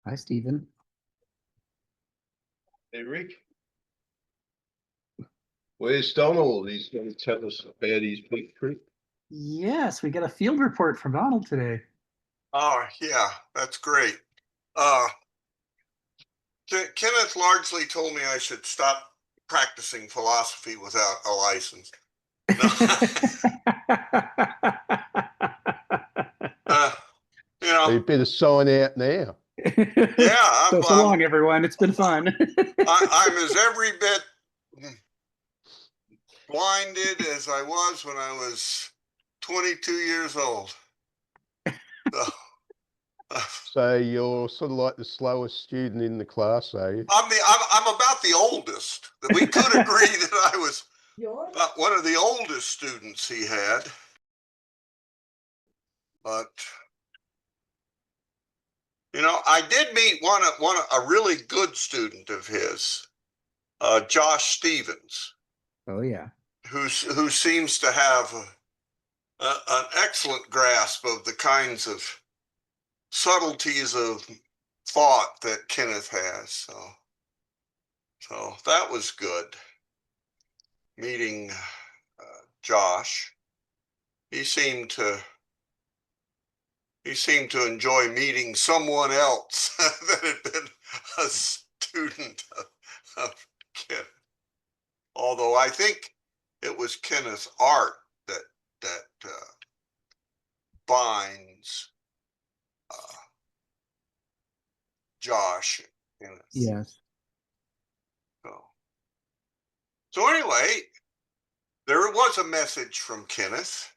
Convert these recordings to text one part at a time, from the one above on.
Hi, Stephen. Hey, Rick, where's Donald? He's going to tell us about his big trip. Yes, we got a field report from Donald today. Oh, yeah, that's great. Uh, Kenneth largely told me I should stop practicing philosophy without a license. No. uh, You better sign out now. Yeah, So long, everyone. It's been fun. I'm as every bit blinded as I was when I was 22 years old. So, So you're sort of like the slowest student in the class, are you? I'm about the oldest. We could agree that I was about one of the oldest students he had, but I did meet a really good student of his, Josh Stevens. Oh yeah, who seems to have an excellent grasp of the kinds of subtleties of thought that Kenneth has. So that was good. Meeting Josh, he seemed to enjoy meeting someone else that had been a student of Kenneth. Although I think it was Kenneth's art that binds Josh in it. yes. So anyway, there was a message from Kenneth.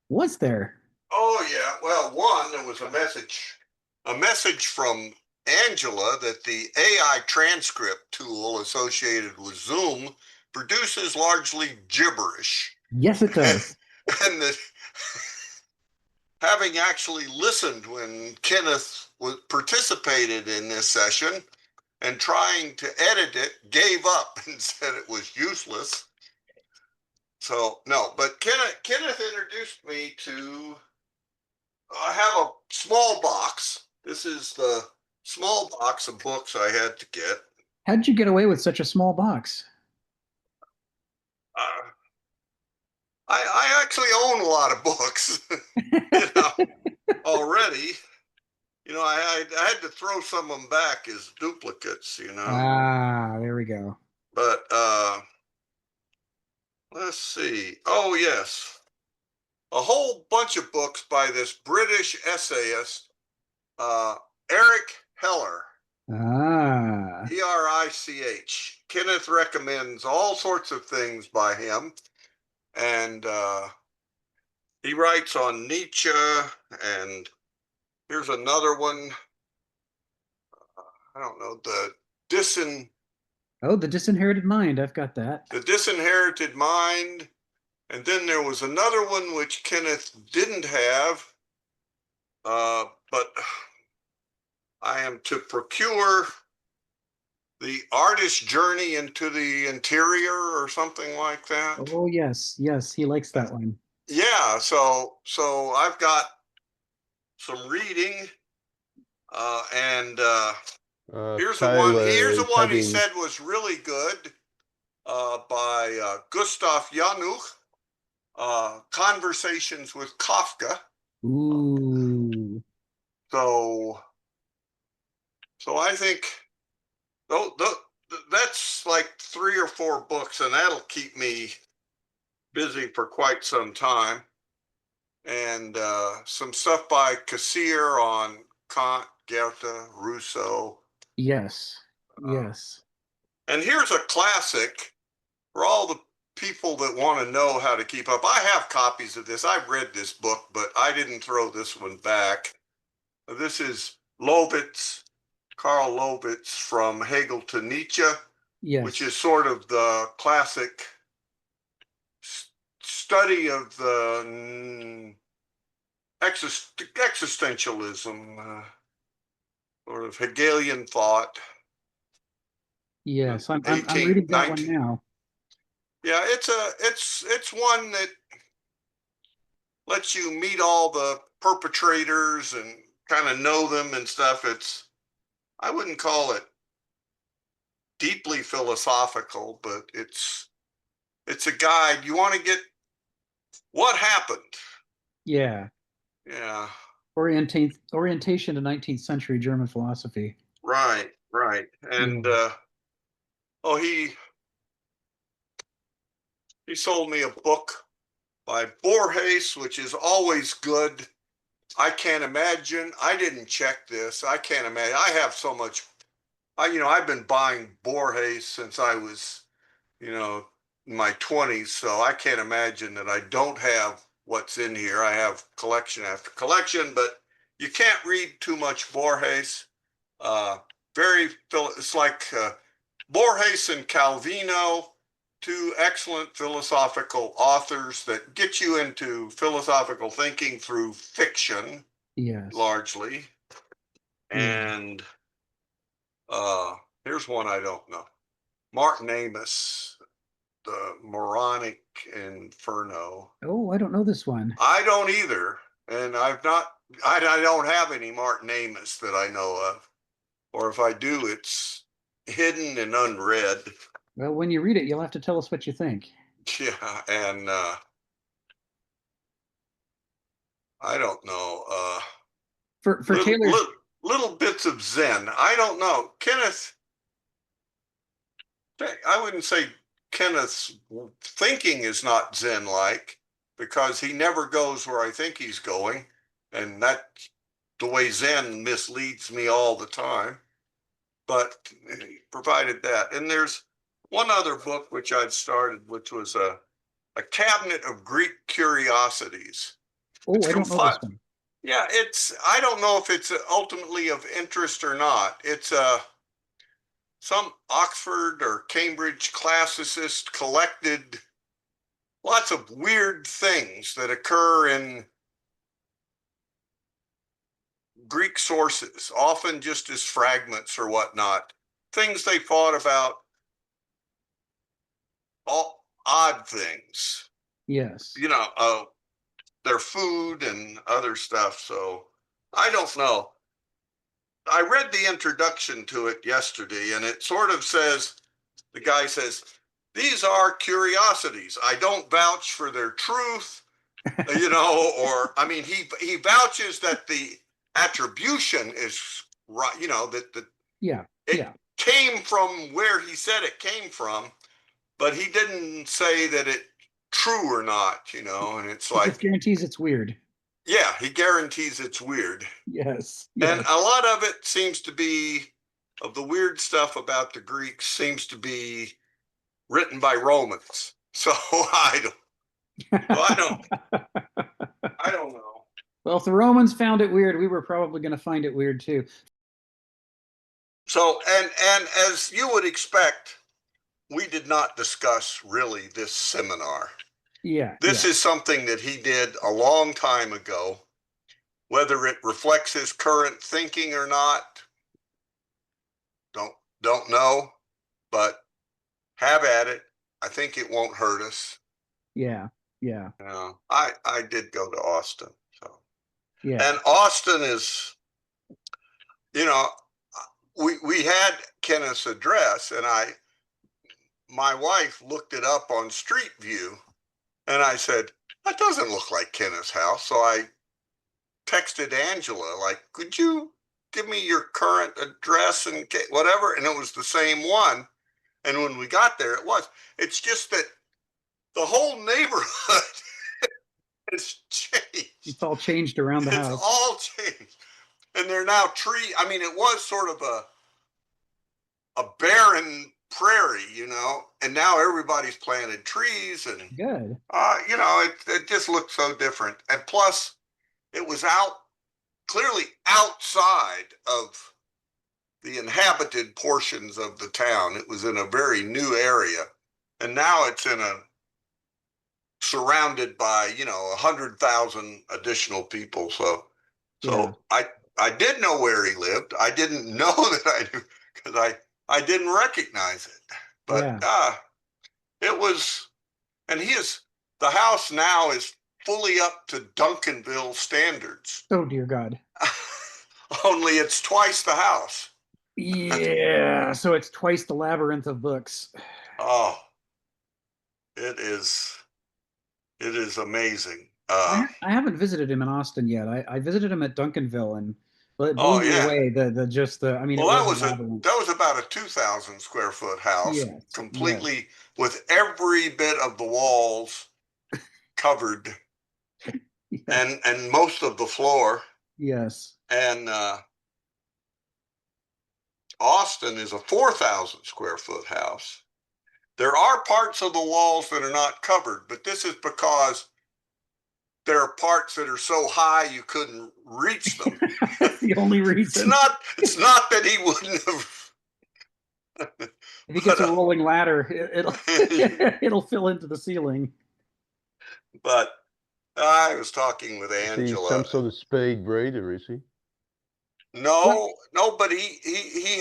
Was there? Oh yeah. Well, there was a message from Angela that the AI transcript tool associated with Zoom produces largely gibberish. Yes, it does. And that having actually listened when Kenneth participated in this session and trying to edit it, gave up and said it was useless. So no, but Kenneth introduced me to. I have a small box. This is the small box of books I had to get. How'd you get away with such a small box? Uh, I actually own a lot of books, already. I had to throw some of them back as duplicates, Ah, there we go. But let's see. Oh yes, a whole bunch of books by this British essayist, Eric Heller. Ah. Erich. Kenneth recommends all sorts of things by him, and he writes on Nietzsche. And here's another one. I don't know, Oh, the disinherited mind. I've got that. the disinherited mind. And then there was another one which Kenneth didn't have, but I am to procure the artist's journey into the interior or something like that. Oh yes, yes, he likes that one. Yeah, so I've got some reading, and here's the one he said was really good, by Gustav Janusz, Conversations with Kafka. Ooh. So I think that's like 3 or 4 books, and that'll keep me busy for quite some time. And some stuff by Cassirer on Kant, Goethe, Rousseau. Yes. Yes. And here's a classic for all the people that want to know how to keep up. I have copies of this. I've read this book, but I didn't throw this one back. This is Karl Lovitz, From Hegel to Nietzsche, Yes. which is sort of the classic study of the existentialism, sort of Hegelian thought. Yes, I'm reading that one now. Yeah, it's one that lets you meet all the perpetrators and kind of know them and stuff. I wouldn't call it deeply philosophical, but it's a guide. You want to get what happened. Yeah. Yeah. Orientation to 19th century German philosophy. Right. And Yeah. oh, he sold me a book by Borges, which is always good. I can't imagine. I didn't check this. I can't imagine. I have so much. I've been buying Borges since I was, in my 20s. So I can't imagine that I don't have what's in here. I have collection after collection, but you can't read too much Borges. It's like Borges and Calvino, two excellent philosophical authors that get you into philosophical thinking through fiction, Yes. largely. Yeah. And here's one I don't know. Martin Amis, The Moronic Inferno. Oh, I don't know this one. I don't either. And I don't have any Martin Amis that I know of. Or if I do, it's hidden and unread. Well, when you read it, you'll have to tell us what you think. Yeah, and I don't know. For Little, Taylor's, little little bits of Zen. I don't know. I wouldn't say Kenneth's thinking is not Zen-like because he never goes where I think he's going, and that's the way Zen misleads me all the time. But he provided that, and there's one other book which I'd started, which was a cabinet of Greek curiosities. oh, It's I don't know this one. Yeah, I don't know if it's ultimately of interest or not. It's some Oxford or Cambridge classicist collected lots of weird things that occur in Greek sources, often just as fragments or whatnot. Things they thought about, all odd things, Yes. their food and other stuff. So I don't know. I read the introduction to it yesterday, and it sort of says, the guy says, these are curiosities. I don't vouch for their truth, or I mean, he vouches that the attribution is right, that Yeah. it Yeah. came from where he said it came from, but he didn't say that it true or not, and it's He just like, guarantees it's weird. yeah, he guarantees it's weird. Yes. And Yes. a lot of it seems to be, of the weird stuff about the Greeks, seems to be written by Romans. So I don't know. Well, if the Romans found it weird, we were probably going to find it weird too. So, and as you would expect, we did not discuss really this seminar. Yeah. This Yeah. is something that he did a long time ago. Whether it reflects his current thinking or not, don't know, but have at it. I think it won't hurt us. Yeah. Yeah. I did go to Austin, so. Yeah. And Austin is, you know, we had Kenneth's address, and my wife looked it up on Street View, and I said, that doesn't look like Kenneth's house. So I texted Angela, like, could you give me your current address and whatever? And it was the same one. And when we got there, it was. It's just that the whole neighborhood has changed. It's all changed around the It's house. all changed. And they're now I mean, it was sort of a barren prairie, and now everybody's planted trees, and Good. it just looked so different. And plus, it was clearly outside of the inhabited portions of the town. It was in a very new area, and now it's surrounded by 100,000 additional people. So Yeah. I did know where he lived. I didn't know that I knew, because I didn't recognize it. But Yeah. it was, and the house now is fully up to Duncanville standards. Oh dear God. Only it's twice the house. Yeah, so it's twice the labyrinth of books. Oh, it is. It is amazing. I haven't visited him in Austin yet. I visited him at Duncanville, and well, it blew Oh me yeah. away. I mean, Well, it that was a was labyrinth. about a 2,000 square foot house, Yes, yes, completely with every bit of the walls covered, yes, and most of the floor. yes, And Austin is a 4,000 square foot house. There are parts of the walls that are not covered, but this is because there are parts that are so high you couldn't reach them. That's the only It's reason. not. It's not that he wouldn't have. If he gets But a rolling ladder, it'll it'll fill into the ceiling. but I was talking with Is he Angela. some sort of speed breeder, is he? Well, No, but he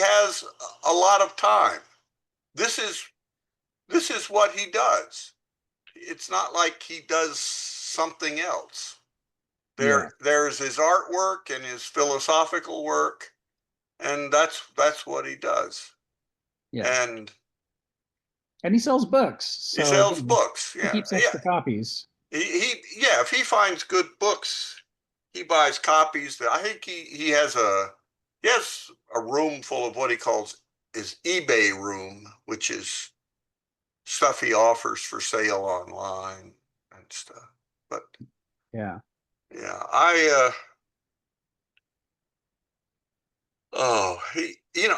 has a lot of time. This is what he does. It's not like he does something else. yeah, There's his artwork and his philosophical work, and that's what he does. yeah, And and he sells books, he so sells books. he Yeah, keeps yeah. extra copies. Yeah. If he finds good books, he buys copies. I think he has a room full of what he calls his eBay room, which is stuff he offers for sale online and stuff. But Yeah, yeah,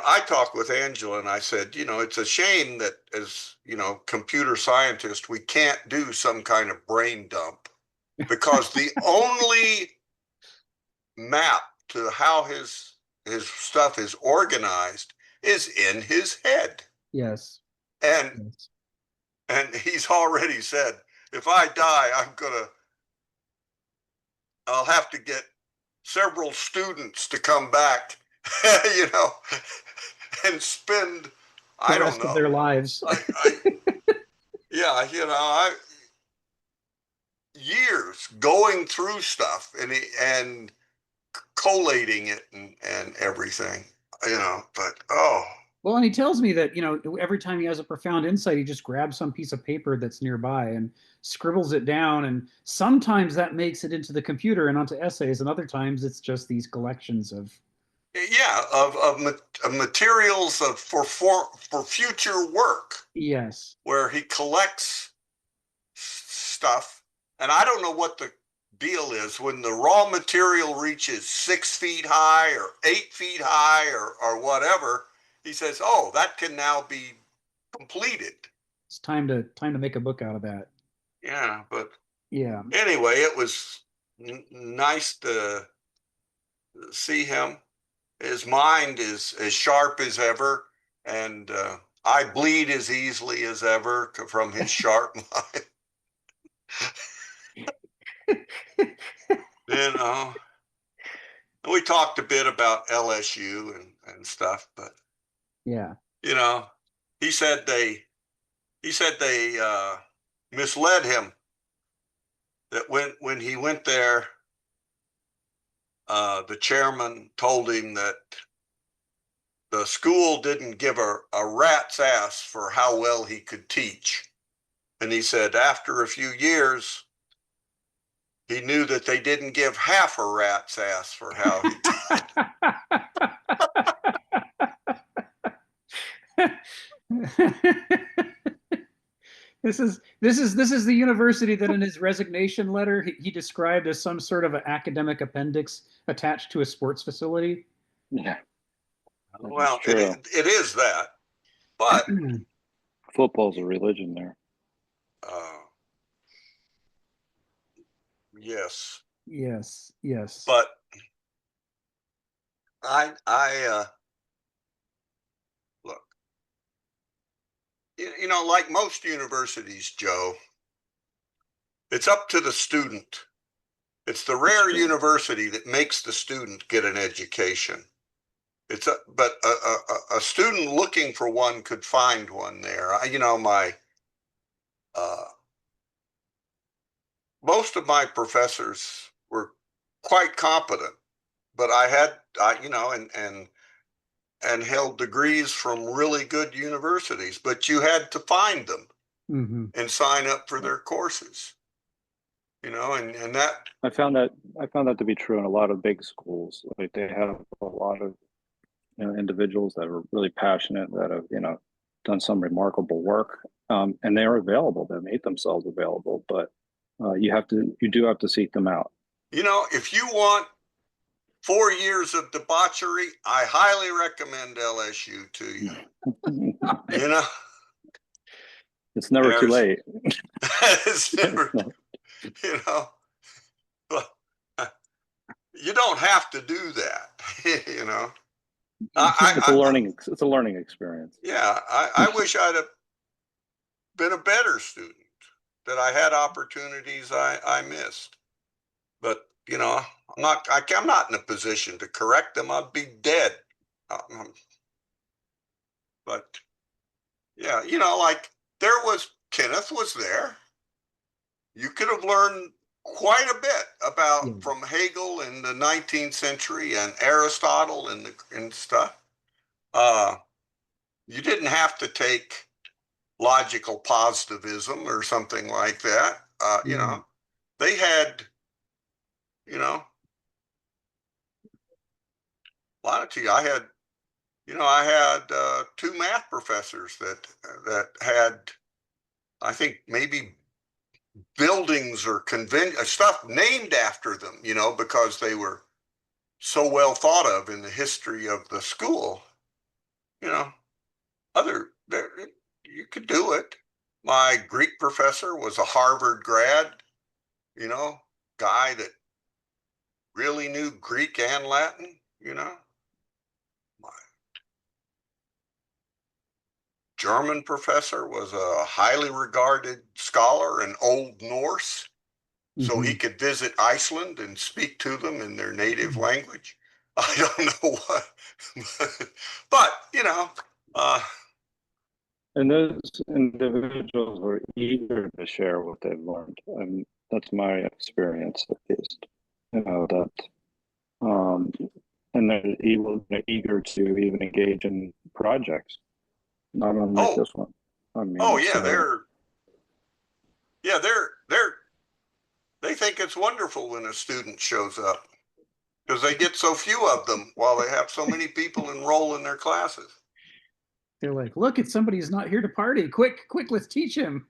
I talked with Angela and I said, it's a shame that as, computer scientists, we can't do some kind of brain dump because the only map to how his stuff is organized is in his head. yes, And yes. he's already said, if I die, I'll have to get several students to come back, you know, and spend, The I don't rest of know. their lives. Yeah, years going through stuff and collating it and everything, but Well, and he tells me that, every time he has a profound insight, he just grabs some piece of paper that's nearby and scribbles it down. And sometimes that makes it into the computer and onto essays, and other times it's just these collections of, yeah, of materials for future work yes. where he collects stuff. And I don't know what the deal is when the raw material reaches 6 feet high or 8 feet high or whatever. He says, "Oh, that can now be completed." It's time to make a book out of that. Yeah, but Yeah. anyway, it was nice to see him. His mind is as sharp as ever, and I bleed as easily as ever from his sharp mind. you know, we talked a bit about LSU and stuff, but Yeah. you know, he said they misled him. That when he went there, the chairman told him that the school didn't give a rat's ass for how well he could teach. And he said after a few years, he knew that they didn't give half a rat's ass for how he taught. This is the university that in his resignation letter he described as some sort of an academic appendix attached to a sports facility. Yeah, that's Well, it true. it is that, but Football's a religion there. uh, yes, Yes, yes. but I look, like most universities, Joe, it's up to the student. It's the That's rare true. university that makes the student get an education. But a student looking for one could find one there. My uh, most of my professors were quite competent, but I had, and and held degrees from really good universities, but you had to find them and sign up for their courses. You know, and that I found that to be true in a lot of big schools. Like they have a lot of individuals that are really passionate that have done some remarkable work, and they are available. They made themselves available, but you do have to seek them out. You know, if you want 4 years of debauchery, I highly recommend LSU to you. You know, it's never too late. It's never, you know, but you don't have to do that. You know, It's a learning experience. Yeah, I wish I'd have been a better student. That I had opportunities I missed, but you know, I'm not in a position to correct them. I'd be dead. But yeah, you know, like Kenneth was there. You could have learned quite a bit about from Hegel in the 19th century and Aristotle and stuff. You didn't have to take logical positivism or something like that. You know, they had, you know, a lot of I had 2 math professors that had, I think, maybe buildings or stuff named after them, you know, because they were so well thought of in the history of the school. You know, you could do it. My Greek professor was a Harvard grad, you know, guy that really knew Greek and Latin, you know. My German professor was a highly regarded scholar in Old Norse, so he could visit Iceland and speak to them in their native language. I don't know what, but you know. And those individuals were eager to share what they've learned, and that's my experience at least. You know that, and they're eager to even engage in projects, not unlike this one. I mean, they think it's wonderful when a student shows up because they get so few of them while they have so many people enroll in their classes. They're like, look, it's somebody who's not here to party. Quick, let's teach him.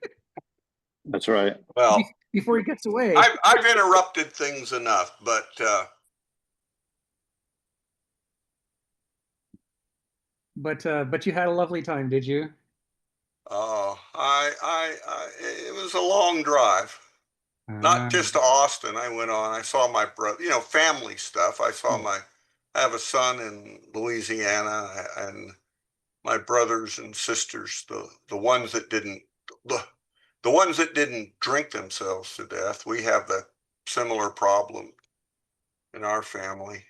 That's right. Well, before he gets away. I've interrupted things enough, but you had a lovely time, did you? Oh, it was a long drive. Not just to Austin. I saw my brother, you know, family stuff. I have a son in Louisiana, and my brothers and sisters, the ones that didn't drink themselves to death. We have that similar problem in our family.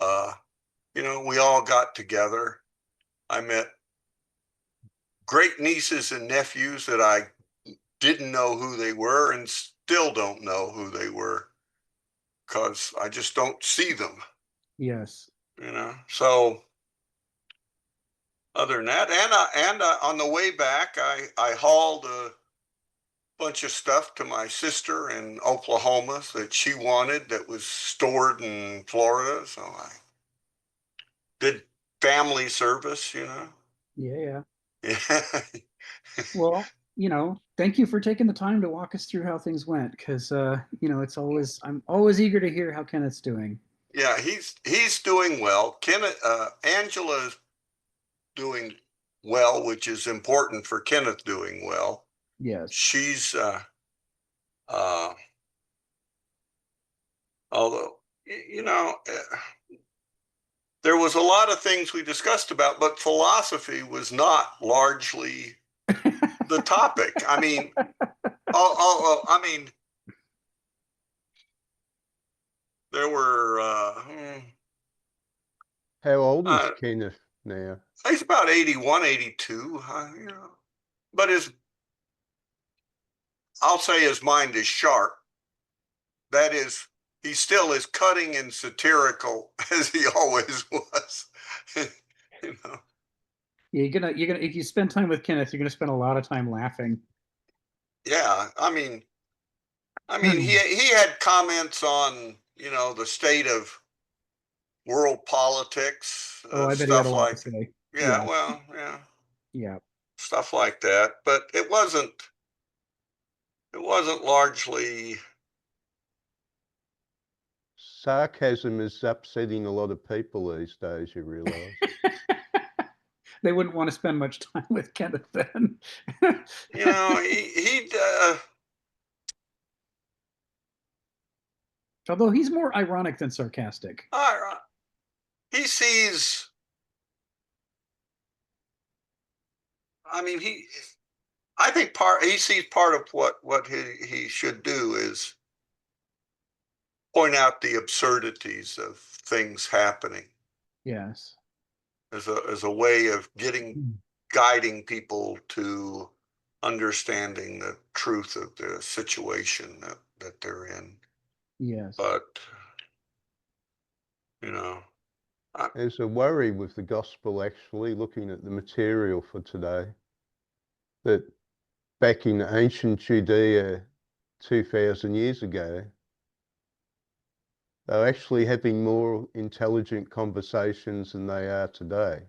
You know, we all got together. I met great nieces and nephews that I didn't know who they were and still don't know who they were because I just don't see them. Yes. You know, so other than that, and on the way back, I hauled a bunch of stuff to my sister in Oklahoma that she wanted that was stored in Florida. So I did family service, you know. Yeah. Yeah. Well, you know, thank you for taking the time to walk us through how things went, because you know, I'm always eager to hear how Kenneth's doing. Yeah, he's doing well. Angela is doing well, which is important for Kenneth doing well. Yes. She's although you know, there was a lot of things we discussed about, but philosophy was not largely the topic. I mean, I mean, there were. How old is Kenneth now? He's about 81, 82. You know, but I'll say his mind is sharp. That is, he still is cutting and satirical as he always was. You know. Yeah, you're gonna if you spend time with Kenneth, you're gonna spend a lot of time laughing. Yeah, he had comments on, you know, the state of world politics, Oh, I bet he had a stuff lot to like, say. yeah, Yeah, well, yeah, yeah. stuff like that. But it wasn't largely. Sarcasm is upsetting a lot of people these days, you realize. They wouldn't want to spend much time with Kenneth then. You know, he Although he's more ironic than sarcastic. he sees. I mean, I think he sees part of what he should do is point out the absurdities of things happening Yes. as a way of Hmm. guiding people to understanding the truth of the situation that they're in. Yes. But you know, There's a worry with the gospel, actually, looking at the material for today, that back in ancient Judea 2,000 years ago, they were actually having more intelligent conversations than they are today.